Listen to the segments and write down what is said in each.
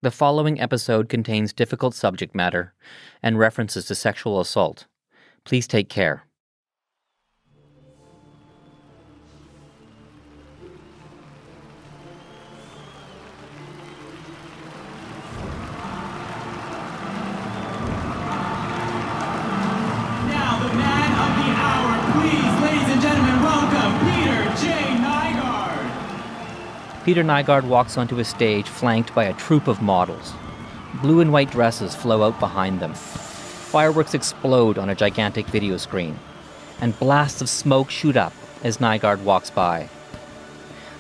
The following episode contains difficult subject matter and references to sexual assault. Please take care. Now, the man of the hour, please, ladies and gentlemen, welcome Peter J. Nygard. Peter Nygard walks onto a stage flanked by a troupe of models. Blue and white dresses flow out behind them. Fireworks explode on a gigantic video screen, and blasts of smoke shoot up as Nygard walks by.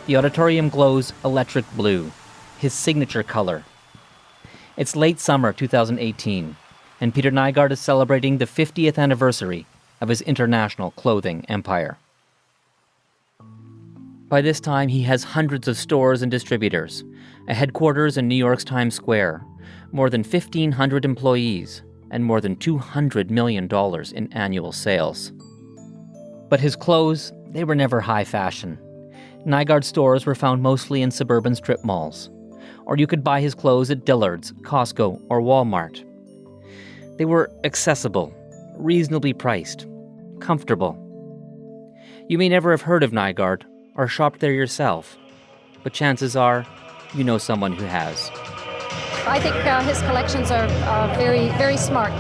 The auditorium glows electric blue, his signature color. It's late summer 2018, and Peter Nygard is celebrating the 50th anniversary of his international clothing empire. By this time, he has hundreds of stores and distributors, a headquarters in New York's Times Square, more than 1,500 employees, and more than $200 million in annual sales. But his clothes, they were never high fashion. Nygard stores were found mostly in suburban strip malls, or you could buy his clothes at Dillard's, Costco, or Walmart. They were accessible, reasonably priced, comfortable. You may never have heard of Nygard or shopped there yourself, but chances are you know someone who has. I think his collections are very, very smart.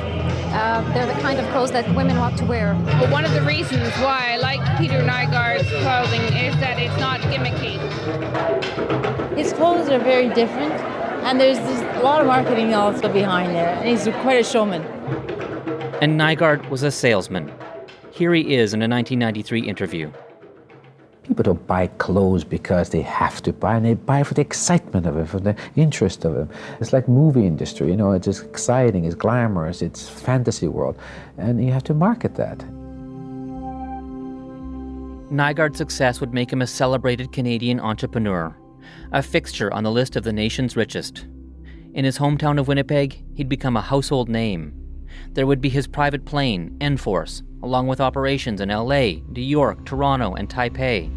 They're the kind of clothes that women want to wear. But one of the reasons why I like Peter Nygard's clothing is that it's not gimmicky. His clothes are very different, and there's a lot of marketing also behind there, and he's quite a showman. And Nygard was a salesman. Here he is in a 1993 interview. People don't buy clothes because they have to buy, and they buy for the excitement of it, for the interest of it. It's like movie industry, you know, it's just exciting, it's glamorous, it's fantasy world, and you have to market that. Nygard's success would make him a celebrated Canadian entrepreneur, a fixture on the list of the nation's richest. In his hometown of Winnipeg, he'd become a household name. There would be his private plane, Enforce, along with operations in LA, New York, Toronto, and Taipei.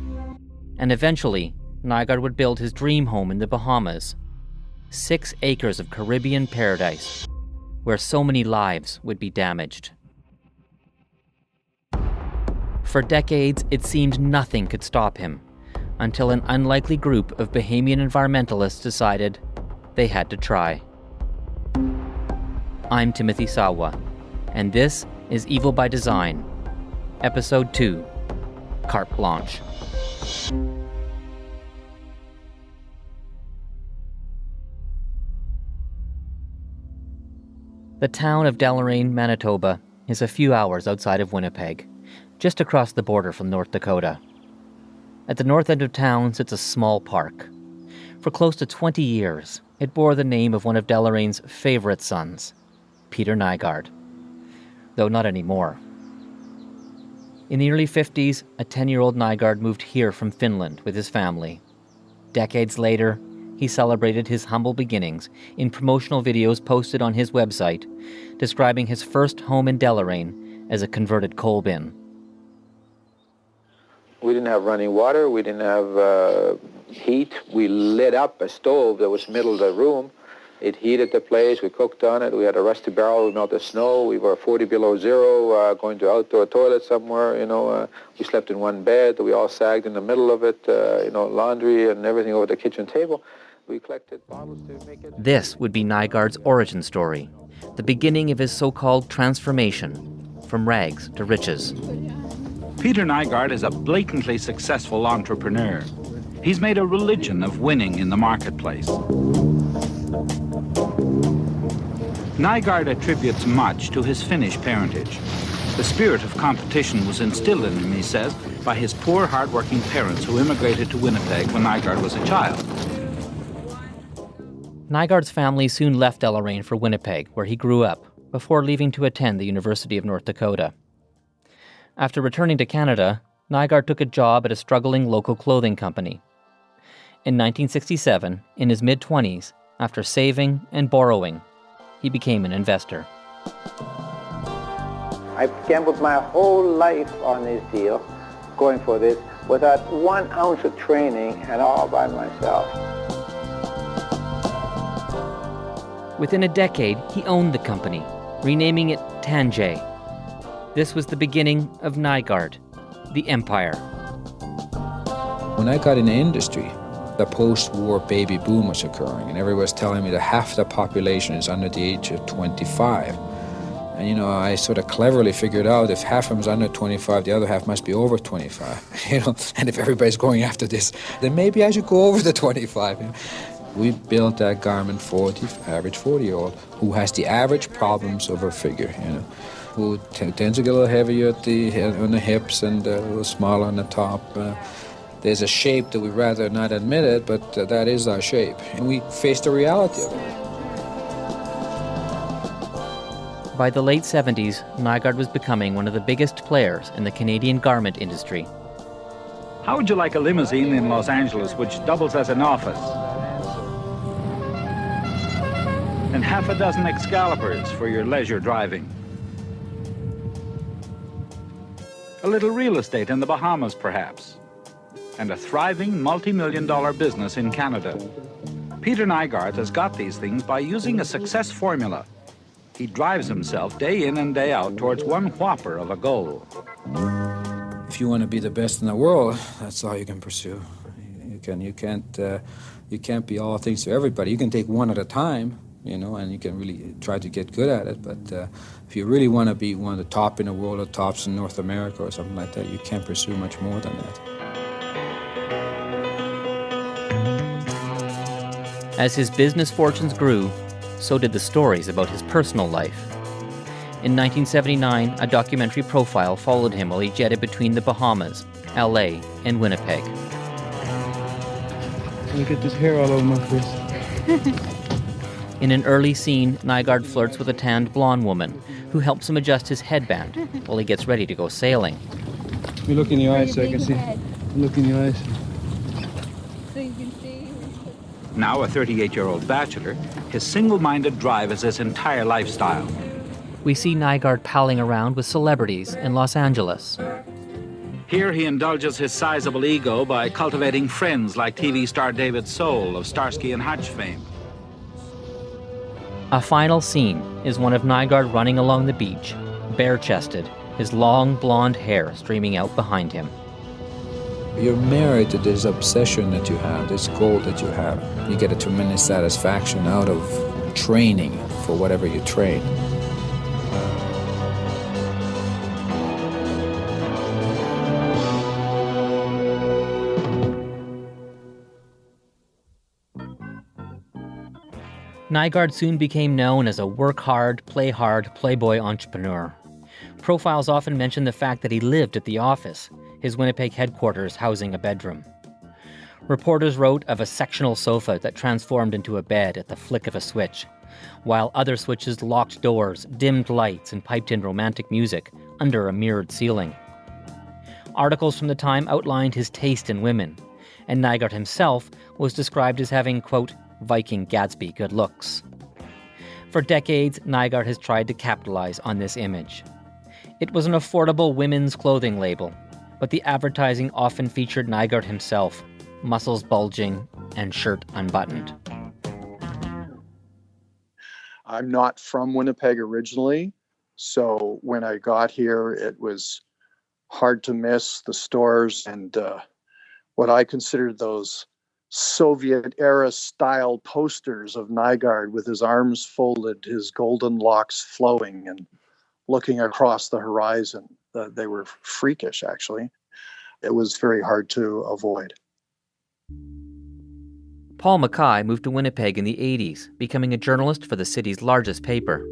And eventually, Nygard would build his dream home in the Bahamas. 6 acres of Caribbean paradise, where so many lives would be damaged. For decades, it seemed nothing could stop him, until an unlikely group of Bahamian environmentalists decided they had to try. I'm Timothy Sawa, and this is Evil by Design, Episode 2, Carte Blanche. The town of Deloraine, Manitoba, is a few hours outside of Winnipeg, just across the border from North Dakota. At the north end of town sits a small park. For close to 20 years, it bore the name of one of Deloraine's favorite sons, Peter Nygard. Though not anymore. In the early 50s, a 10-year-old Nygard moved here from Finland with his family. Decades later, he celebrated his humble beginnings in promotional videos posted on his website, describing his first home in Deloraine as a converted coal bin. We didn't have running water, we didn't have heat. We lit up a stove that was in the middle of the room. It heated the place, we cooked on it, we had a rusty barrel, we melted snow, we were 40 below zero, going to outdoor toilet somewhere, we slept in one bed, we all sagged in the middle of it, laundry and everything over the kitchen table. We collected bottles to make it... This would be Nygard's origin story, the beginning of his so-called transformation, from rags to riches. Peter Nygard is a blatantly successful entrepreneur. He's made a religion of winning in the marketplace. Nygard attributes much to his Finnish parentage. The spirit of competition was instilled in him, he says, by his poor, hard-working parents who immigrated to Winnipeg when Nygard was a child. Nygard's family soon left Deloraine for Winnipeg, where he grew up, before leaving to attend the University of North Dakota. After returning to Canada, Nygard took a job at a struggling local clothing company. In 1967, in his mid-20s, after saving and borrowing, he became an investor. I gambled my whole life on this deal, going for this, without 1 ounce of training and all by myself. Within a decade, he owned the company, renaming it Tanjay. This was the beginning of Nygard, the empire. When I got in the industry, the post-war baby boom was occurring, and everybody was telling me that half the population is under the age of 25. And, you know, I sort of cleverly figured out if half of them is under 25, the other half must be over 25, you know. And if everybody's going after this, then maybe I should go over the 25. You know? We built that garment for the average 40-year-old who has the average problems of her figure, you know, who tends to get a little heavier on the hips and a little smaller on the top. There's a shape that we'd rather not admit it, but that is our shape. And we face the reality of it. By the late 70s, Nygard was becoming one of the biggest players in the Canadian garment industry. How would you like a limousine in Los Angeles which doubles as an office? And half a dozen Excaliburs for your leisure driving. A little real estate in the Bahamas, perhaps. And a thriving multi-million-dollar business in Canada. Peter Nygard has got these things by using a success formula. He drives himself day in and day out towards one whopper of a goal. If you want to be the best in the world, that's all you can pursue. You can't be all things to everybody. You can take one at a time, you know, and you can really try to get good at it. But if you really want to be one of the top in the world, or tops in North America or something like that, you can't pursue much more than that. As his business fortunes grew, so did the stories about his personal life. In 1979, a documentary profile followed him while he jetted between the Bahamas, LA, and Winnipeg. Look at this hair all over my face. In an early scene, Nygard flirts with a tanned blonde woman who helps him adjust his headband while he gets ready to go sailing. Let me look in your eyes so I can see. Look in your eyes. So you can see. Now a 38-year-old bachelor, his single-minded drive is his entire lifestyle. We see Nygard palling around with celebrities in Los Angeles. Here he indulges his sizable ego by cultivating friends like TV star David Soul of Starsky and Hutch fame. A final scene is one of Nygard running along the beach, bare-chested, his long blonde hair streaming out behind him. You're married to this obsession that you have, this goal that you have. You get a tremendous satisfaction out of training for whatever you train. Nygard soon became known as a work-hard, play-hard playboy entrepreneur. Profiles often mention the fact that he lived at the office, his Winnipeg headquarters housing a bedroom. Reporters wrote of a sectional sofa that transformed into a bed at the flick of a switch, while other switches locked doors, dimmed lights, and piped in romantic music under a mirrored ceiling. Articles from the time outlined his taste in women, and Nygard himself was described as having, quote, Viking Gatsby good looks. For decades, Nygard has tried to capitalize on this image. It was an affordable women's clothing label, but the advertising often featured Nygard himself, muscles bulging and shirt unbuttoned. I'm not from Winnipeg originally, so when I got here, it was hard to miss the stores and what I considered those Soviet-era style posters of Nygard with his arms folded, his golden locks flowing and looking across the horizon. They were freakish, actually. It was very hard to avoid. Paul Mackay moved to Winnipeg in the 80s, becoming a journalist for the city's largest paper.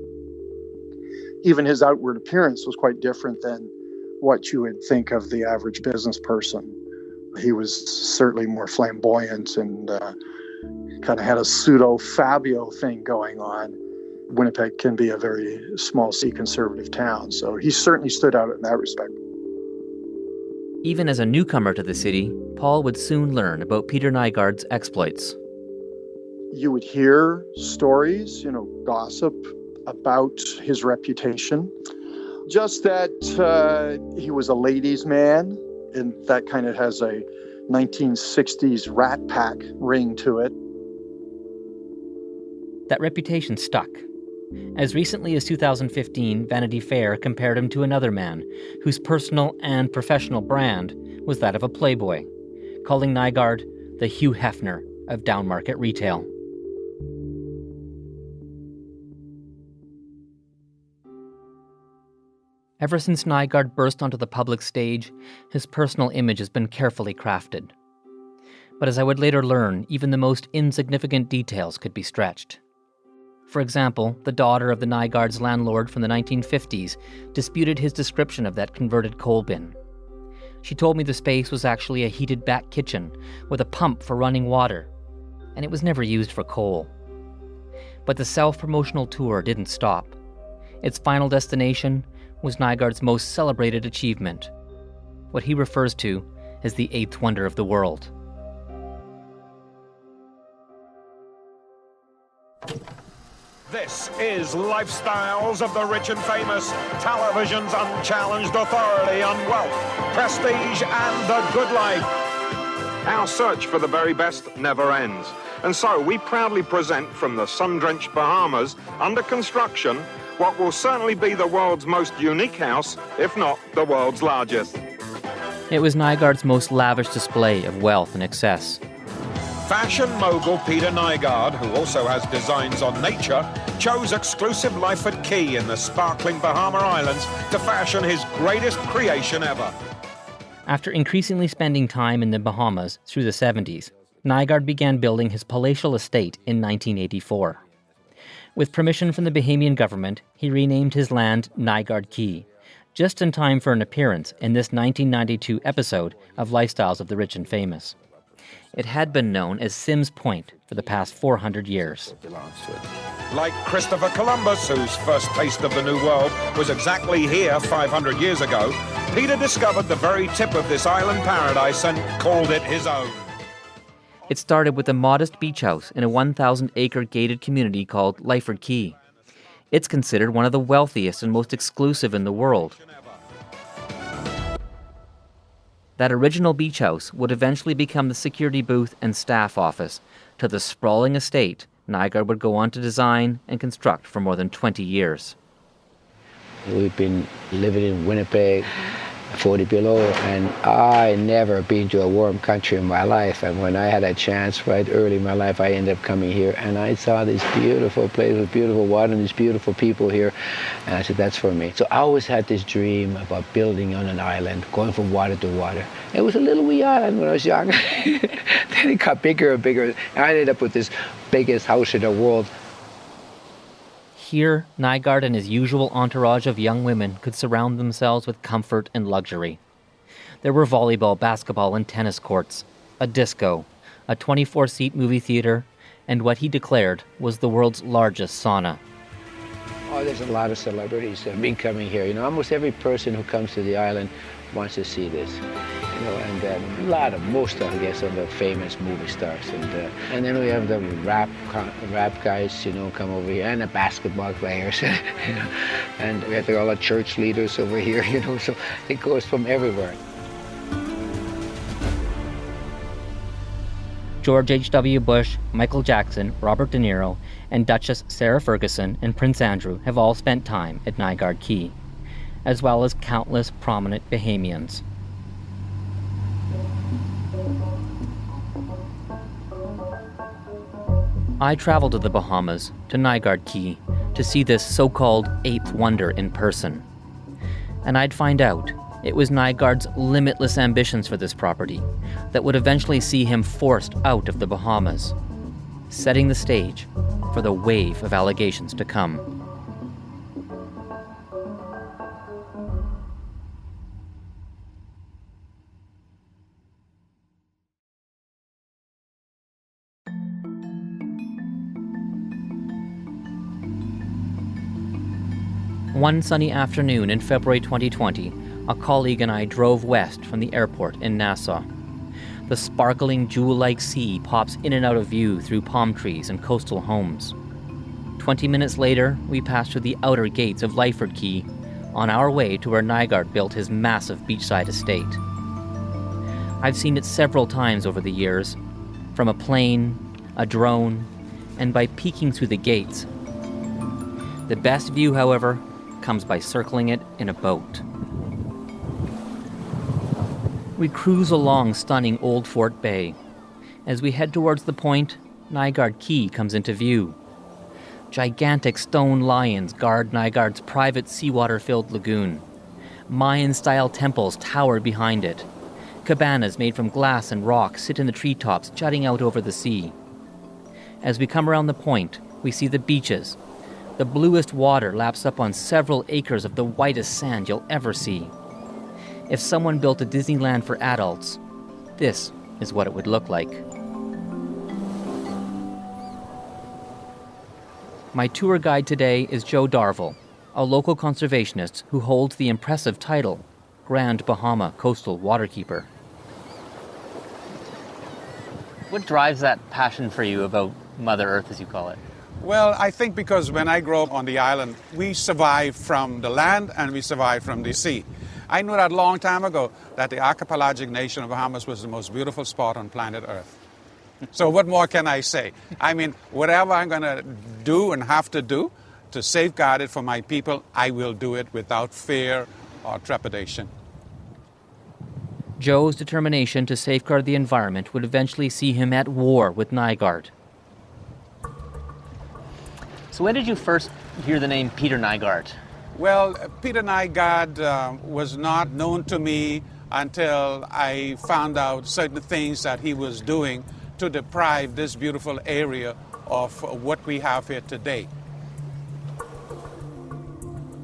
Even his outward appearance was quite different than what you would think of the average business person. He was certainly more flamboyant and kind of had a pseudo-Fabio thing going on. Winnipeg can be a very small C conservative town, so he certainly stood out in that respect. Even as a newcomer to the city, Paul would soon learn about Peter Nygard's exploits. You would hear stories, gossip about his reputation. Just that he was a ladies' man, and that kind of has a 1960s Rat Pack ring to it. That reputation stuck. As recently as 2015, Vanity Fair compared him to another man whose personal and professional brand was that of a playboy, calling Nygard the Hugh Hefner of downmarket retail. Ever since Nygard burst onto the public stage, his personal image has been carefully crafted. But as I would later learn, even the most insignificant details could be stretched. For example, the daughter of the Nygard's landlord from the 1950s disputed his description of that converted coal bin. She told me the space was actually a heated back kitchen with a pump for running water, and it was never used for coal. But the self-promotional tour didn't stop. Its final destination was Nygard's most celebrated achievement, what he refers to as the eighth wonder of the world. This is Lifestyles of the Rich and Famous, television's unchallenged authority on wealth, prestige, and the good life. Our search for the very best never ends. And so we proudly present from the sun-drenched Bahamas, under construction, what will certainly be the world's most unique house, if not the world's largest. It was Nygard's most lavish display of wealth and excess. Fashion mogul Peter Nygard, who also has designs on nature, chose exclusive life at Cay in the sparkling Bahama Islands to fashion his greatest creation ever. After increasingly spending time in the Bahamas through the 70s, Nygard began building his palatial estate in 1984. With permission from the Bahamian government, he renamed his land Nygard Cay, just in time for an appearance in this 1992 episode of Lifestyles of the Rich and Famous. It had been known as Sims Point for the past 400 years. Like Christopher Columbus, whose first taste of the New World was exactly here 500 years ago, Peter discovered the very tip of this island paradise and called it his own. It started with a modest beach house in a 1,000-acre gated community called Lyford Cay. It's considered one of the wealthiest and most exclusive in the world. That original beach house would eventually become the security booth and staff office to the sprawling estate Nygard would go on to design and construct for more than 20 years. We've been living in Winnipeg, 40 below, and I never been to a warm country in my life. And when I had a chance right early in my life, I ended up coming here, and I saw this beautiful place with beautiful water and these beautiful people here, and I said, that's for me. So I always had this dream about building on an island, going from water to water. It was a little wee island when I was young. Then it got bigger and bigger, and I ended up with this biggest house in the world. Here, Nygard and his usual entourage of young women could surround themselves with comfort and luxury. There were volleyball, basketball, and tennis courts, a disco, a 24-seat movie theater, and what he declared was the world's largest sauna. Oh, there's a lot of celebrities that have been coming here. You know, almost every person who comes to the island wants to see this. You know, and most of, I guess, of the famous movie stars. And then we have the rap guys, you know, come over here, and the basketball players, you know, and we have all the church leaders over here, you know, so it goes from everywhere. George H.W. Bush, Michael Jackson, Robert De Niro, and Duchess Sarah Ferguson and Prince Andrew have all spent time at Nygard Cay, as well as countless prominent Bahamians. I traveled to the Bahamas, to Nygard Cay, to see this so-called eighth wonder in person. And I'd find out it was Nygard's limitless ambitions for this property that would eventually see him forced out of the Bahamas, setting the stage for the wave of allegations to come. One sunny afternoon in February 2020, a colleague and I drove west from the airport in Nassau. The sparkling jewel-like sea pops in and out of view through palm trees and coastal homes. 20 minutes later, we pass through the outer gates of Lyford Cay, on our way to where Nygard built his massive beachside estate. I've seen it several times over the years, from a plane, a drone, and by peeking through the gates. The best view, however, comes by circling it in a boat. We cruise along stunning Old Fort Bay. As we head towards the point, Nygard Cay comes into view. Gigantic stone lions guard Nygard's private seawater-filled lagoon. Mayan-style temples tower behind it. Cabanas made from glass and rock sit in the treetops jutting out over the sea. As we come around the point, we see the beaches. The bluest water laps up on several acres of the whitest sand you'll ever see. If someone built a Disneyland for adults, this is what it would look like. My tour guide today is Joe Darville, a local conservationist who holds the impressive title, Grand Bahama Coastal Waterkeeper. What drives that passion for you about Mother Earth, as you call it? Well, I think because when I grew up on the island, we survived from the land and we survived from the sea. I knew that a long time ago that the archipelagic nation of Bahamas was the most beautiful spot on planet Earth. So what more can I say? I mean, whatever I'm going to do and have to do to safeguard it for my people, I will do it without fear or trepidation. Joe's determination to safeguard the environment would eventually see him at war with Nygard. So when did you first hear the name Peter Nygard? Well, Peter Nygard was not known to me until I found out certain things that he was doing to deprive this beautiful area of what we have here today.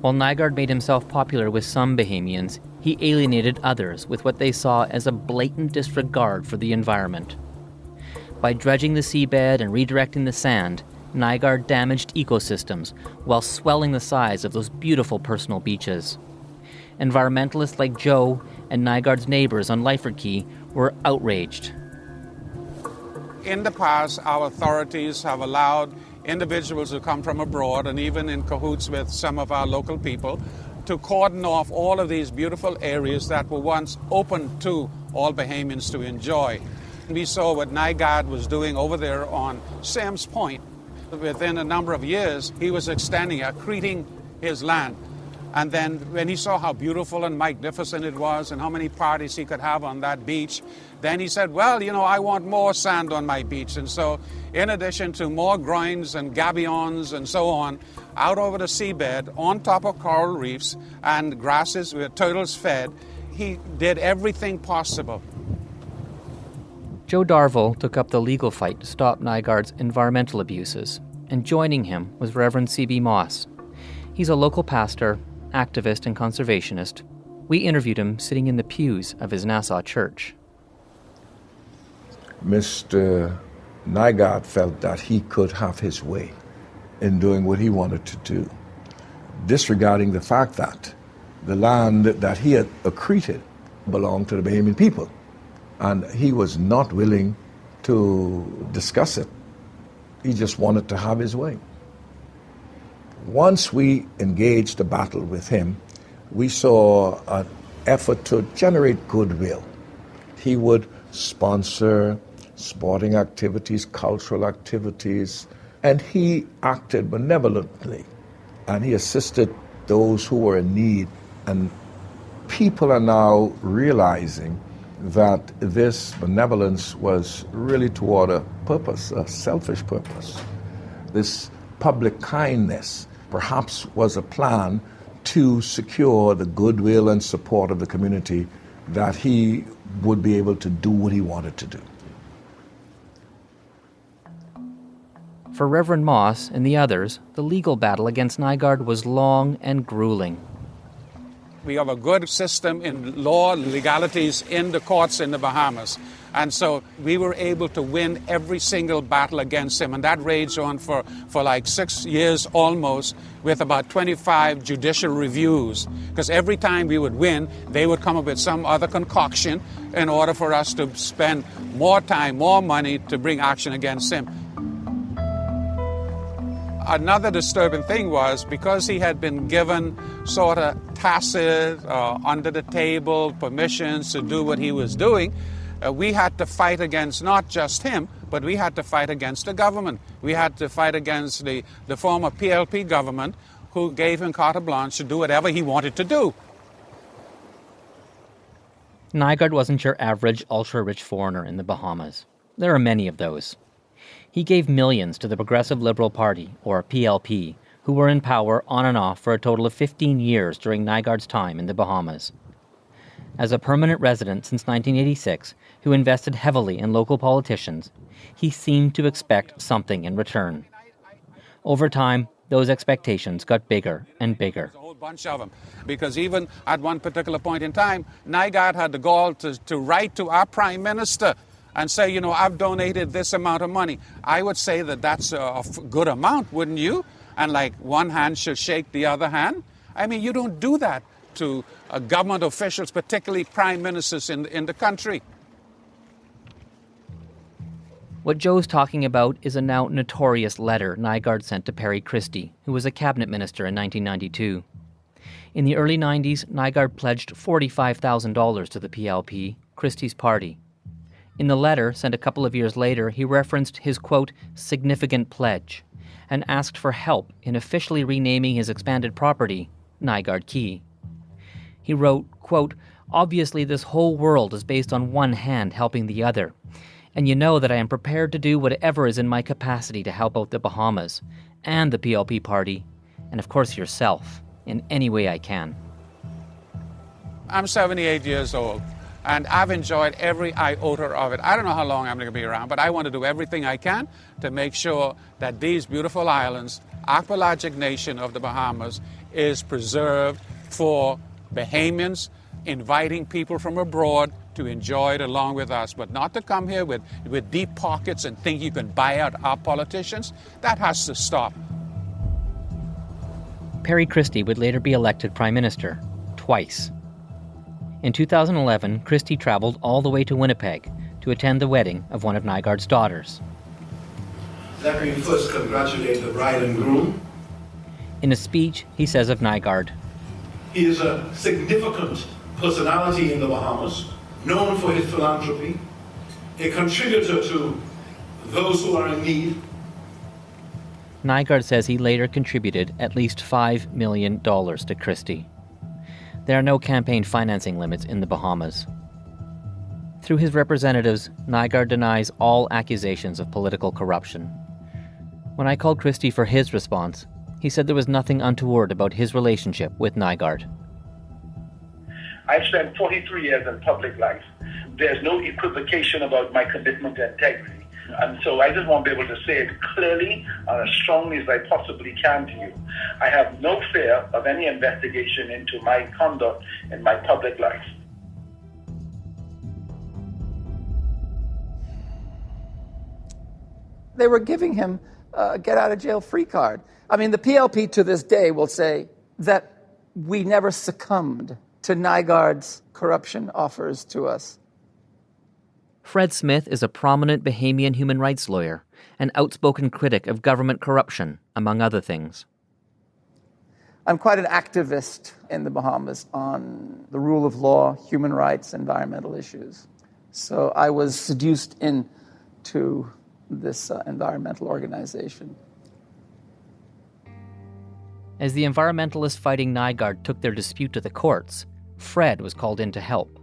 While Nygard made himself popular with some Bahamians, he alienated others with what they saw as a blatant disregard for the environment. By dredging the seabed and redirecting the sand, Nygard damaged ecosystems while swelling the size of those beautiful personal beaches. Environmentalists like Joe and Nygard's neighbors on Lyford Cay were outraged. In the past, our authorities have allowed individuals who come from abroad, and even in cahoots with some of our local people, to cordon off all of these beautiful areas that were once open to all Bahamians to enjoy. We saw what Nygard was doing over there on Sam's Point. Within a number of years, he was extending, accreting his land. And then when he saw how beautiful and magnificent it was and how many parties he could have on that beach, then he said, well, you know, I want more sand on my beach. And so in addition to more groins and gabions and so on, out over the seabed, on top of coral reefs and grasses where turtles fed, he did everything possible. Joe Darville took up the legal fight to stop Nygard's environmental abuses, and joining him was Reverend C.B. Moss. He's a local pastor, activist, and conservationist. We interviewed him sitting in the pews of his Nassau church. Mr. Nygard felt that he could have his way in doing what he wanted to do, disregarding the fact that the land that he had accreted belonged to the Bahamian people. And he was not willing to discuss it. He just wanted to have his way. Once we engaged the battle with him, we saw an effort to generate goodwill. He would sponsor sporting activities, cultural activities, and he acted benevolently. And he assisted those who were in need. And people are now realizing that this benevolence was really toward a purpose, a selfish purpose. This public kindness perhaps was a plan to secure the goodwill and support of the community that he would be able to do what he wanted to do. For Reverend Moss and the others, the legal battle against Nygard was long and grueling. We have a good system in law, legalities in the courts in the Bahamas. And so we were able to win every single battle against him. And that raged on for like 6 years almost, with about 25 judicial reviews. Because every time we would win, they would come up with some other concoction in order for us to spend more time, more money to bring action against him. Another disturbing thing was, because he had been given sort of tacit, under the table permissions to do what he was doing, we had to fight against not just him, but we had to fight against the government. We had to fight against the former PLP government, who gave him carte blanche to do whatever he wanted to do. Nygard wasn't your average ultra-rich foreigner in the Bahamas. There are many of those. He gave millions to the Progressive Liberal Party, or PLP, who were in power on and off for a total of 15 years during Nygard's time in the Bahamas. As a permanent resident since 1986, who invested heavily in local politicians, he seemed to expect something in return. Over time, those expectations got bigger and bigger. A whole bunch of them, because even at one particular point in time, Nygard had the gall to write to our Prime Minister and say, you know, I've donated this amount of money. I would say that that's a good amount, wouldn't you? And like one hand should shake the other hand. I mean, you don't do that to government officials, particularly prime ministers in the country. What Joe's talking about is a now notorious letter Nygard sent to Perry Christie, who was a cabinet minister in 1992. In the early 90s, Nygard pledged $45,000 to the PLP, Christie's party. In the letter, sent a couple of years later, he referenced his, quote, significant pledge, and asked for help in officially renaming his expanded property, Nygard Cay. He wrote, quote, obviously this whole world is based on one hand helping the other, and you know that I am prepared to do whatever is in my capacity to help out the Bahamas, and the PLP party, and of course yourself, in any way I can. I'm 78 years old, and I've enjoyed every iota of it. I don't know how long I'm going to be around, but I want to do everything I can to make sure that these beautiful islands, archipelagic nation of the Bahamas, is preserved for Bahamians, inviting people from abroad to enjoy it along with us, but not to come here with deep pockets and think you can buy out our politicians. That has to stop. Perry Christie would later be elected Prime Minister, twice. In 2011, Christie traveled all the way to Winnipeg to attend the wedding of one of Nygard's daughters. Let me first congratulate the bride and groom. In a speech, he says of Nygard, he is a significant personality in the Bahamas, known for his philanthropy, a contributor to those who are in need. Nygard says he later contributed at least $5 million to Christie. There are no campaign financing limits in the Bahamas. Through his representatives, Nygard denies all accusations of political corruption. When I called Christie for his response, he said there was nothing untoward about his relationship with Nygard. I've spent 43 years in public life. There's no equivocation about my commitment to integrity. And so I just want to be able to say it clearly and as strongly as I possibly can to you. I have no fear of any investigation into my conduct in my public life. They were giving him a get-out-of-jail-free card. I mean, the PLP to this day will say that we never succumbed to Nygard's corruption offers to us. Fred Smith is a prominent Bahamian human rights lawyer, an outspoken critic of government corruption, among other things. I'm quite an activist in the Bahamas on the rule of law, human rights, environmental issues. So I was seduced into this environmental organization. As the environmentalists fighting Nygard took their dispute to the courts, Fred was called in to help.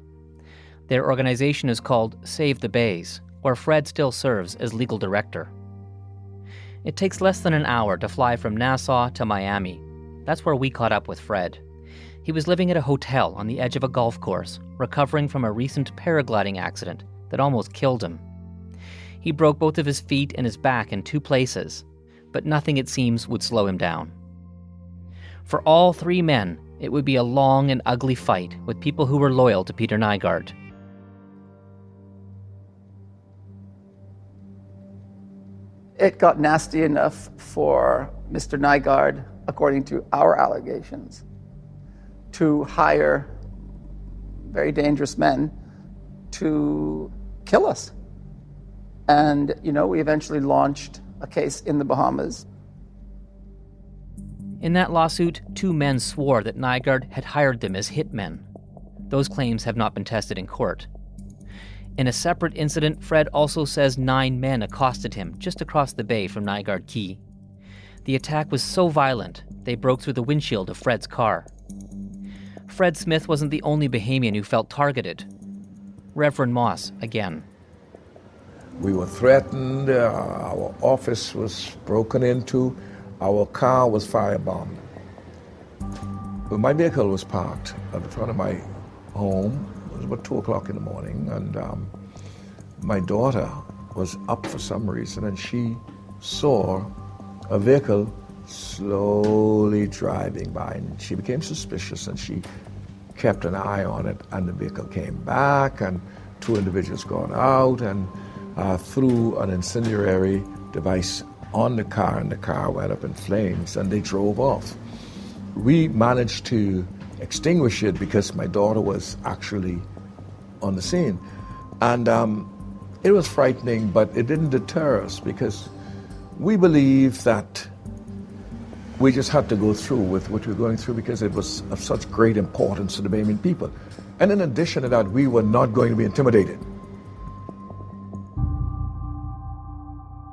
Their organization is called Save the Bays, where Fred still serves as legal director. It takes less than an hour to fly from Nassau to Miami. That's where we caught up with Fred. He was living at a hotel on the edge of a golf course, recovering from a recent paragliding accident that almost killed him. He broke both of his feet and his back in 2 places, but nothing, it seems, would slow him down. For all 3 men, it would be a long and ugly fight with people who were loyal to Peter Nygard. It got nasty enough for Mr. Nygard, according to our allegations, to hire very dangerous men to kill us. And, we eventually launched a case in the Bahamas. In that lawsuit, 2 men swore that Nygard had hired them as hitmen. Those claims have not been tested in court. In a separate incident, Fred also says 9 men accosted him just across the bay from Nygard Cay. The attack was so violent, they broke through the windshield of Fred's car. Fred Smith wasn't the only Bahamian who felt targeted. Reverend Moss, again. We were threatened, our office was broken into, our car was firebombed. But my vehicle was parked at the front of my home. It was about 2 o'clock in the morning, and my daughter was up for some reason, and she saw a vehicle slowly driving by, and she became suspicious, and she kept an eye on it, and the vehicle came back, and 2 individuals got out and threw an incendiary device on the car, and the car went up in flames, and they drove off. We managed to extinguish it because my daughter was actually on the scene. And it was frightening, but it didn't deter us because we believe that we just had to go through with what we were going through because it was of such great importance to the Bahamian people. And in addition to that, we were not going to be intimidated.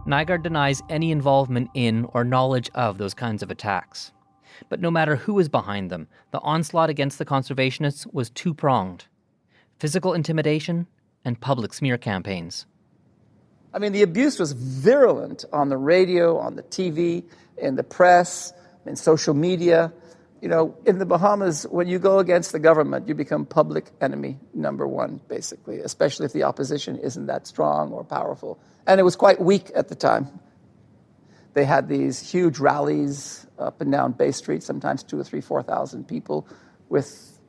Nygard denies any involvement in or knowledge of those kinds of attacks. But no matter who was behind them, the onslaught against the conservationists was two-pronged: physical intimidation and public smear campaigns. I mean, the abuse was virulent on the radio, on the TV, in the press, in social media. You know, in the Bahamas, when you go against the government, you become public enemy number one, basically, especially if the opposition isn't that strong or powerful. And it was quite weak at the time. They had these huge rallies up and down Bay Street, sometimes 2,000 or 3,000, 4,000 people with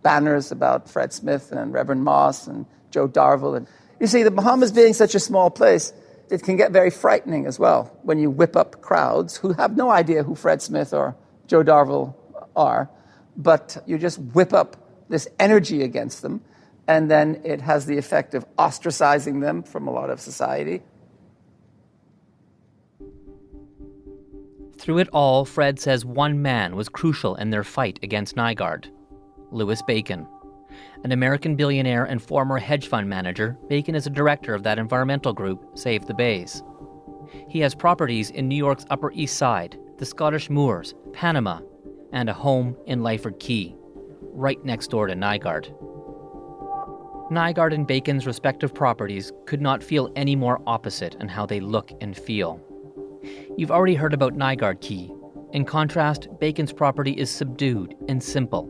banners about Fred Smith and Reverend Moss and Joe Darville. And you see, the Bahamas being such a small place, it can get very frightening as well when you whip up crowds who have no idea who Fred Smith or Joe Darville are, but you just whip up this energy against them, and then it has the effect of ostracizing them from a lot of society. Through it all, Fred says one man was crucial in their fight against Nygard: Louis Bacon. An American billionaire and former hedge fund manager, Bacon is a director of that environmental group, Save the Bays. He has properties in New York's Upper East Side, the Scottish Moors, Panama, and a home in Lyford Cay, right next door to Nygard. Nygard and Bacon's respective properties could not feel any more opposite in how they look and feel. You've already heard about Nygard Cay. In contrast, Bacon's property is subdued and simple.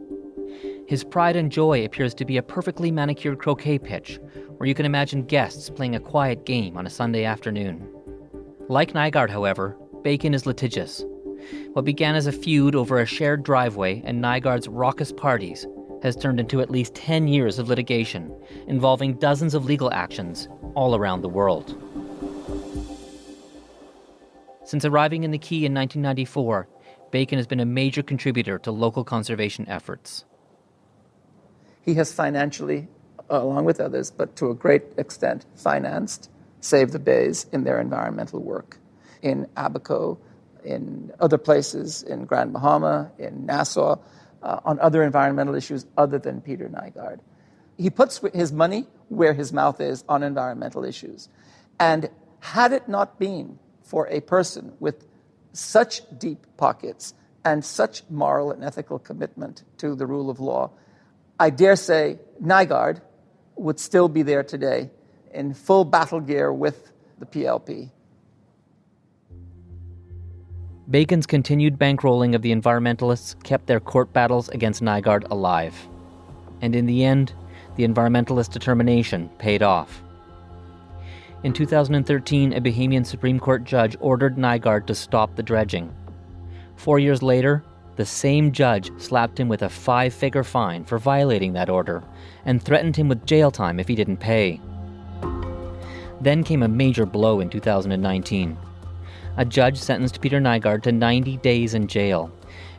His pride and joy appears to be a perfectly manicured croquet pitch, where you can imagine guests playing a quiet game on a Sunday afternoon. Like Nygard, however, Bacon is litigious. What began as a feud over a shared driveway and Nygard's raucous parties has turned into at least 10 years of litigation, involving dozens of legal actions all around the world. Since arriving in the Cay in 1994, Bacon has been a major contributor to local conservation efforts. He has financially, along with others, but to a great extent, financed Save the Bays in their environmental work in Abaco, in other places, in Grand Bahama, in Nassau, on other environmental issues other than Peter Nygard. He puts his money where his mouth is on environmental issues. And had it not been for a person with such deep pockets and such moral and ethical commitment to the rule of law, I dare say Nygard would still be there today in full battle gear with the PLP. Bacon's continued bankrolling of the environmentalists kept their court battles against Nygard alive. And in the end, the environmentalist determination paid off. In 2013, a Bahamian Supreme Court judge ordered Nygard to stop the dredging. 4 years later, the same judge slapped him with a 5-figure fine for violating that order and threatened him with jail time if he didn't pay. Then came a major blow in 2019. A judge sentenced Peter Nygard to 90 days in jail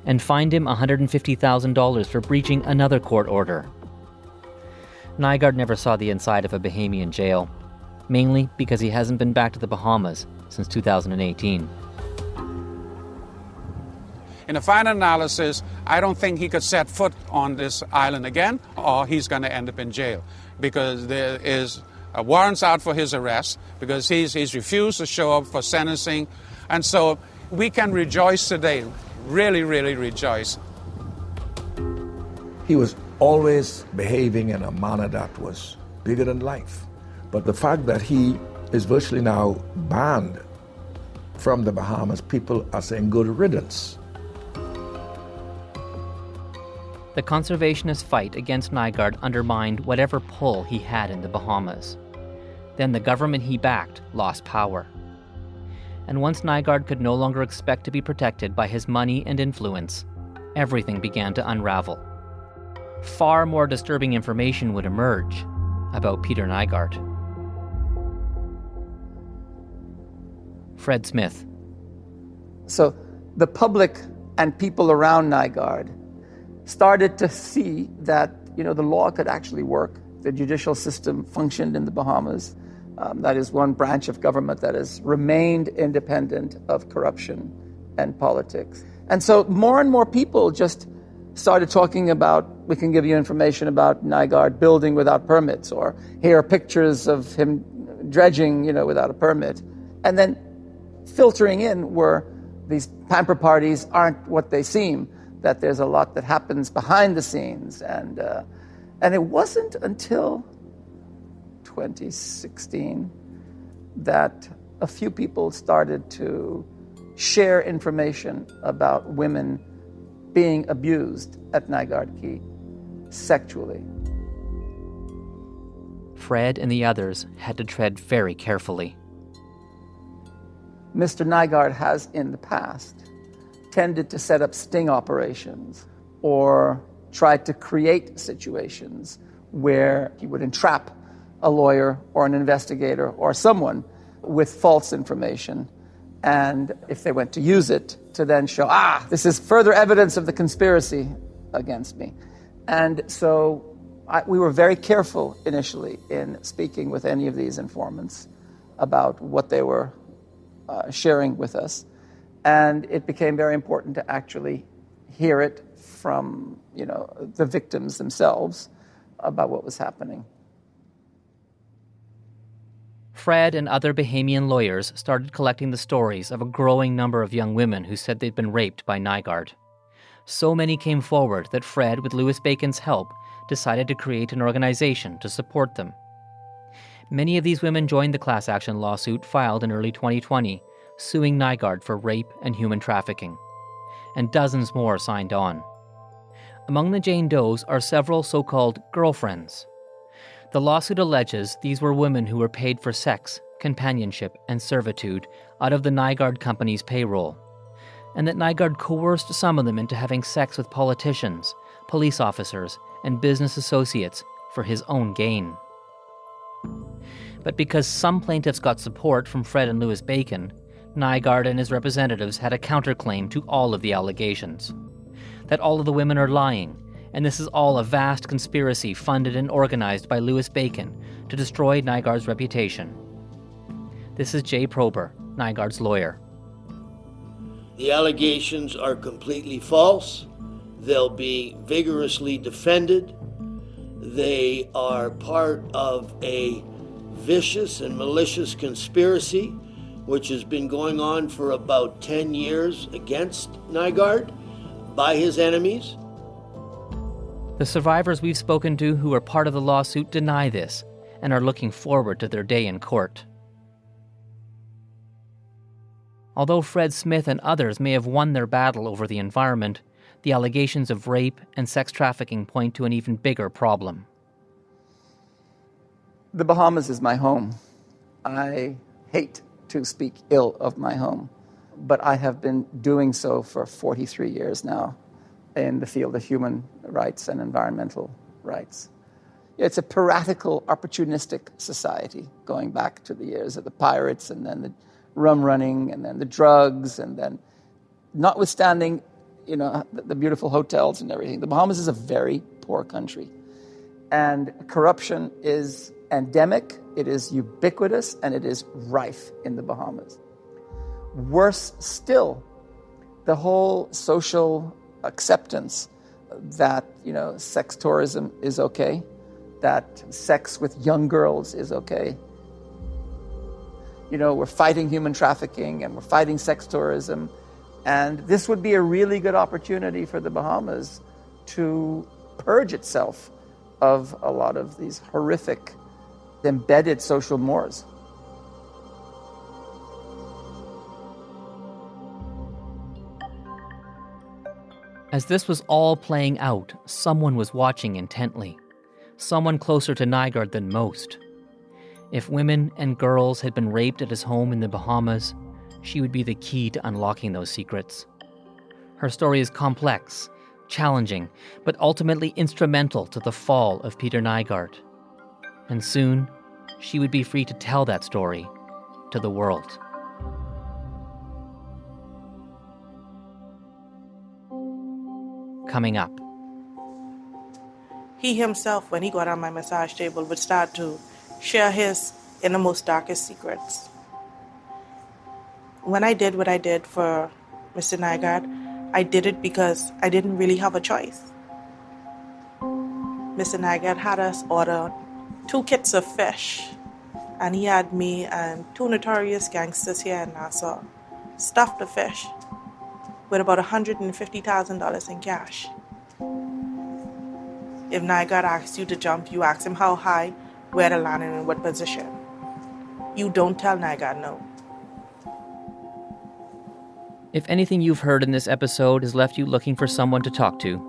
and fined him $150,000 for breaching another court order. Nygard never saw the inside of a Bahamian jail, mainly because he hasn't been back to the Bahamas since 2018. In the final analysis, I don't think he could set foot on this island again, or he's going to end up in jail, because there is warrants out for his arrest because he's refused to show up for sentencing. And so we can rejoice today, really, really rejoice. He was always behaving in a manner that was bigger than life. But the fact that he is virtually now banned from the Bahamas, people are saying good riddance. The conservationist fight against Nygard undermined whatever pull he had in the Bahamas. Then the government he backed lost power. And once Nygard could no longer expect to be protected by his money and influence, everything began to unravel. Far more disturbing information would emerge about Peter Nygard. Fred Smith. So the public and people around Nygard started to see that, the law could actually work. The judicial system functioned in the Bahamas. That is one branch of government that has remained independent of corruption and politics. And so more and more people just started talking about, we can give you information about Nygard building without permits, or here are pictures of him dredging, without a permit. And then filtering in were these pamper parties aren't what they seem, that there's a lot that happens behind the scenes. And it wasn't until 2016 that a few people started to share information about women being abused at Nygard Cay sexually. Fred and the others had to tread very carefully. Mr. Nygard has in the past tended to set up sting operations or tried to create situations where he would entrap a lawyer or an investigator or someone with false information. And if they went to use it, to then show, this is further evidence of the conspiracy against me. And so we were very careful initially in speaking with any of these informants about what they were sharing with us. And it became very important to actually hear it from, the victims themselves about what was happening. Fred and other Bahamian lawyers started collecting the stories of a growing number of young women who said they'd been raped by Nygard. So many came forward that Fred, with Louis Bacon's help, decided to create an organization to support them. Many of these women joined the class action lawsuit filed in early 2020, suing Nygard for rape and human trafficking. And dozens more signed on. Among the Jane Does are several so-called girlfriends. The lawsuit alleges these were women who were paid for sex, companionship, and servitude out of the Nygard company's payroll, and that Nygard coerced some of them into having sex with politicians, police officers, and business associates for his own gain. But because some plaintiffs got support from Fred and Louis Bacon, Nygard and his representatives had a counterclaim to all of the allegations. That all of the women are lying, and this is all a vast conspiracy funded and organized by Louis Bacon to destroy Nygard's reputation. This is Jay Prober, Nygard's lawyer. The allegations are completely false. They'll be vigorously defended. They are part of a vicious and malicious conspiracy which has been going on for about 10 years against Nygard by his enemies. The survivors we've spoken to who are part of the lawsuit deny this and are looking forward to their day in court. Although Fred Smith and others may have won their battle over the environment, the allegations of rape and sex trafficking point to an even bigger problem. The Bahamas is my home. I hate to speak ill of my home, but I have been doing so for 43 years now in the field of human rights and environmental rights. It's a piratical, opportunistic society going back to the years of the pirates and then the rum running and then the drugs and then notwithstanding, the beautiful hotels and everything. The Bahamas is a very poor country and corruption is endemic, it is ubiquitous, and it is rife in the Bahamas. Worse still, the whole social acceptance that, sex tourism is okay, that sex with young girls is okay. You know, we're fighting human trafficking and we're fighting sex tourism. And this would be a really good opportunity for the Bahamas to purge itself of a lot of these horrific, embedded social mores. As this was all playing out, someone was watching intently. Someone closer to Nygard than most. If women and girls had been raped at his home in the Bahamas, she would be the key to unlocking those secrets. Her story is complex, challenging, but ultimately instrumental to the fall of Peter Nygard. And soon, she would be free to tell that story to the world. Coming up. He himself, when he got on my massage table, would start to share his innermost, darkest secrets. When I did what I did for Mr. Nygard, I did it because I didn't really have a choice. Mr. Nygard had us order 2 kits of fish, and he had me and 2 notorious gangsters here in Nassau stuff the fish with about $150,000 in cash. If Nygard asks you to jump, you ask him how high, where to land, and in what position. You don't tell Nygard no. If anything you've heard in this episode has left you looking for someone to talk to,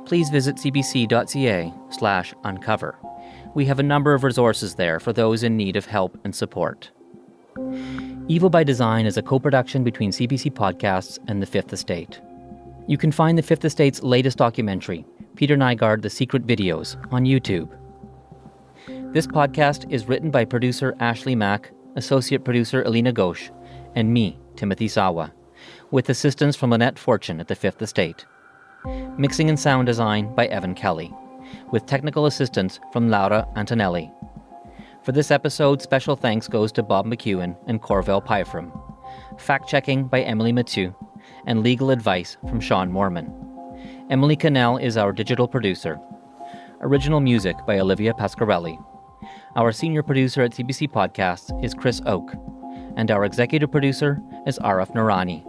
please visit cbc.ca/uncover. We have a number of resources there for those in need of help and support. Evil by Design is a co-production between CBC Podcasts and The Fifth Estate. You can find The Fifth Estate's latest documentary, Peter Nygard, The Secret Videos, on YouTube. This podcast is written by producer Ashley Mack, associate producer Alina Ghosh, and me, Timothy Sawa, with assistance from Lynette Fortune at The Fifth Estate. Mixing and sound design by Evan Kelly, with technical assistance from Laura Antonelli. For this episode, special thanks goes to Bob McEwen and Corvell Pyfram. Fact-checking by Emily Mathieu, and legal advice from Sean Moorman. Emily Cannell is our digital producer. Original music by Olivia Pasquarelli. Our senior producer at CBC Podcasts is Chris Oak, and our executive producer is Arif Noorani.